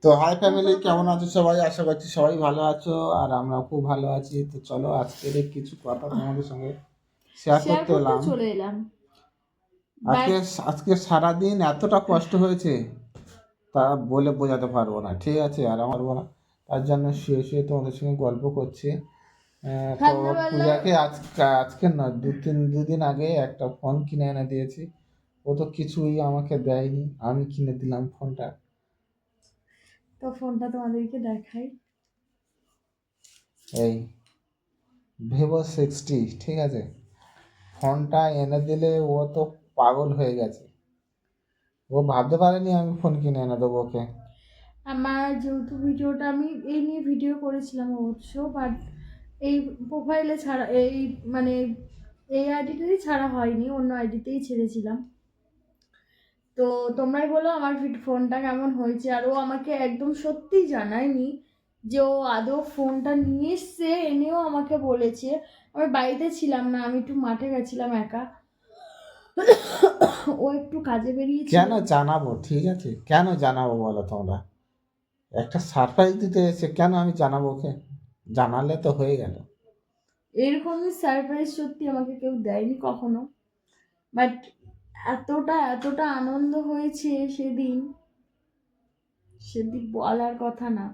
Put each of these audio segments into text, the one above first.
তো high family, কেমন আছো সবাই? আশা করছি সবাই ভালো আছো, আর আমরা খুব ভালো আছি। তো চলো আজকের কিছু কথা তোমাদের সঙ্গে শেয়ার শেয়ার করতে করতে এলাম। চলে এলাম। আজকে বাট আজকে সারাদিন এতটা কষ্ট হয়েছে তা বলে বোঝাতে পারবো না, ঠিক আছে? আর আমার পারবো না, তার জন্য শুয়ে শুয়ে তোমাদের সঙ্গে গল্প করছি। তো সন্ধ্যাবেলা পূজাকে আজকে না দুদিন আগে একটা ফোন কিনে এনে দিয়েছি। ও তো কিছুই আমাকে দেয়নি, আমি কিনে দিলাম ফোনটা। তো ফোনটা তোমাদেরকে দেখাই। এই ভিভো 60, ঠিক আছে? ফোনটা এনে দিলে ও তো পাগল হয়ে গেছে। ও ভাবতে পারেনি আমি ফোন কিনে এনে দেবো ওকে। আমার যেহেতু ভিডিওটা আমি এই নিয়ে ভিডিও করেছিলাম অবশ্য, বাট এই প্রোফাইলে ছাড়া এই মানে এই আইডিতেই ছাড়া হয়নি, অন্য আইডিতেই ছেড়েছিলাম। তো তোমরাই বলো আমার ফোনটা কেমন হয়েছে। আর ও আমাকে একদম সত্যিই জানায়নি যে ও আদৌ ফোনটা নিয়ে এসছে, এনেও আমাকে বলেছে। আমি বাড়িতে ছিলাম না, আমি একটু মাঠে গেছিলাম একা। ও একটু কাজে বেরিয়েছিল। কেন জানাবো, ঠিক আছে? কেন জানাবো বলো তোমরা? একটা সারপ্রাইজ দিতে এসে কেন আমি জানাবো ওকে? জানালে তো হয়ে গেল। এরকমই সারপ্রাইজ সত্যি আমাকে কেউ দেয়নি কখনো। বাট এতটা এতটা আনন্দ হয়েছে সেদিন, সেদিন বলার কথা না।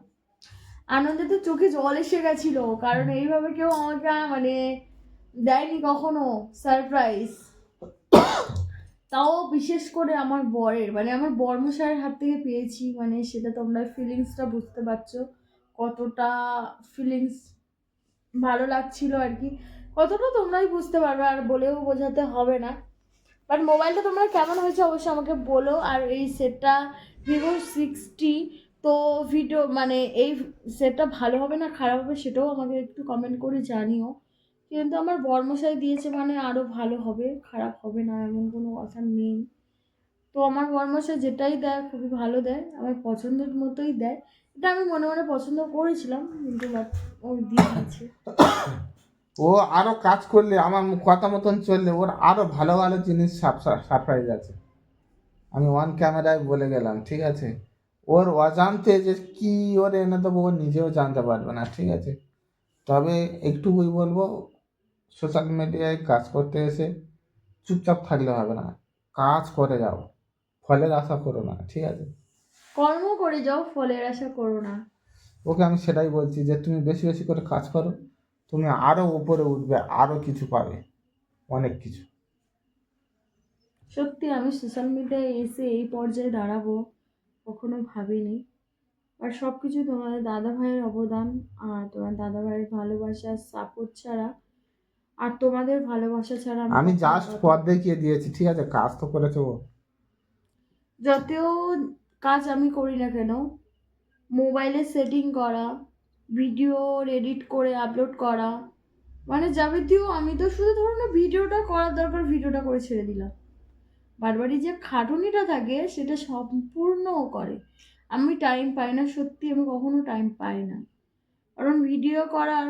আনন্দে তো চোখে জল এসে গেছিল, কারণ এইভাবে কেউ আমাকে মানে দেয়নি কখনো সারপ্রাইজ। তাও বিশেষ করে আমার বরের, মানে আমার বর্মশাইয়ের হাত থেকে পেয়েছি, মানে সেটা তোমরা ফিলিংসটা বুঝতে পারছো কতটা ফিলিংস ভালো লাগছিল আর কি। কতটা তোমরাই বুঝতে পারবে, আর বলেও বোঝাতে হবে না। বাট মোবাইলটা তোমরা কেমন হয়েছে অবশ্যই আমাকে বলো। আর এই সেটটা ভিভো 60, তো ভিডিও মানে এই সেটটা ভালো হবে না খারাপ হবে সেটাও আমাকে একটু কমেন্ট করে জানিও। কিন্তু আমার বর্মশাই দিয়েছে মানে আরও ভালো হবে, খারাপ হবে না এমন কোনো কথা নেই। তো আমার বর্মশাই যেটাই দেয় খুবই ভালো দেয়, আমার পছন্দের মতোই দেয়। এটা আমি মনে মনে পছন্দ করেছিলাম, কিন্তু বাট ও দিয়ে দিয়েছে। ও আরো কাজ করলে, আমার কথা মতন চললে ওর আরো ভালো ভালো জিনিস সারপ্রাইজ আছে। আমি ওয়ান ক্যামেরায় বলে গেলাম, ঠিক আছে? ওর অজান্তে যে কি ওর এনে দেবো ও নিজেও জানতে পারবে না, ঠিক আছে? তবে একটুকুই বলবো, সোশ্যাল মিডিয়ায় কাজ করতে এসে চুপচাপ থাকলে হবে না, কাজ করে যাও, ফলের আশা করো না, ঠিক আছে? কর্ম করে যাও, ফলের আশা করো না। ওকে আমি সেটাই বলছি যে তুমি বেশি বেশি করে কাজ করো, তুমি আরো উপরে উঠবে, আরো কিছু পাবে, অনেক কিছু। সত্যি আমি সোশ্যাল মিডিয়ায় এসে এই পর্যায়ে দাঁড়াবো কখনো ভাবিনি। আর সব কিছু তোমাদের দাদা ভাইয়ের অবদান, আর তোমার দাদা ভাইয়ের ভালোবাসা সাপোর্ট ছাড়া, আর তোমাদের ভালোবাসা ছাড়া আমি আমি কখনো জাস্ট এগোতে পথ দেখিয়ে দিয়েছি, ঠিক আছে? কাজ তো করেছে ও। যতও কাজ আমি করি না কেন, মোবাইলে সেটিং করা, ভিডিও এডিট করে আপলোড করা, মানে যাবতীয় আমি তো শুধু ধরো না ভিডিওটা করার দরকার ভিডিওটা করে ছেড়ে দিলাম। বারবারই যে খাটুনিটা থাকে সেটা সম্পূর্ণ করে। আমি টাইম পাই না, সত্যি আমি কখনো টাইম পাই না। কারণ ভিডিও করার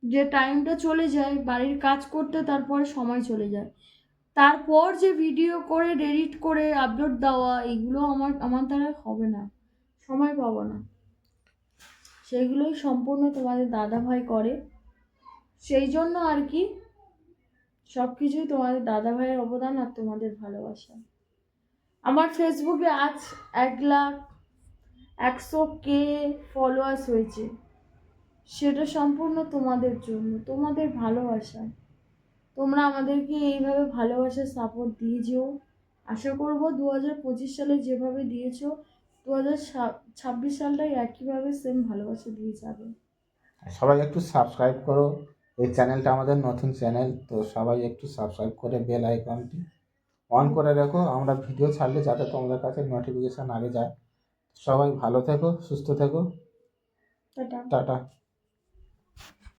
যে টাইমটা চলে যায় বাড়ির কাজ করতে, তারপরে সময় চলে যায়। তারপর যে ভিডিও করে এডিট করে আপলোড দেওয়া, এগুলো আমার দ্বারা হবে না, সময় পাবো না। সেইগুলোই সম্পূর্ণ তোমাদের দাদা ভাই করে। সেই জন্য আর কি সব কিছুই তোমাদের দাদা ভাইয়ের অবদান আর তোমাদের ভালোবাসা। আমার ফেসবুকে আজ 1,01,00,000 ফলোয়ার্স হয়েছে, সেটা সম্পূর্ণ তোমাদের জন্য, তোমাদের ভালোবাসা। তোমরা আমাদেরকে এইভাবে ভালোবাসার সাপোর্ট দিয়ে যেও। আশা করবো 2025 সালে যেভাবে দিয়েছো 2026 সালটাই একইভাবে সেম ভালোবাসা দিয়ে যাবে। সবাই একটু সাবস্ক্রাইব করো, এই চ্যানেলটা আমাদের নতুন চ্যানেল, তো সবাই একটু সাবস্ক্রাইব করে বেল আইকনটি অন করে রেখো, আমরা ভিডিও ছাড়লে যাতে তোমাদের কাছে নোটিফিকেশান আগে যায়। সবাই ভালো থেকো, সুস্থ থেকো। টাটা। টাটা।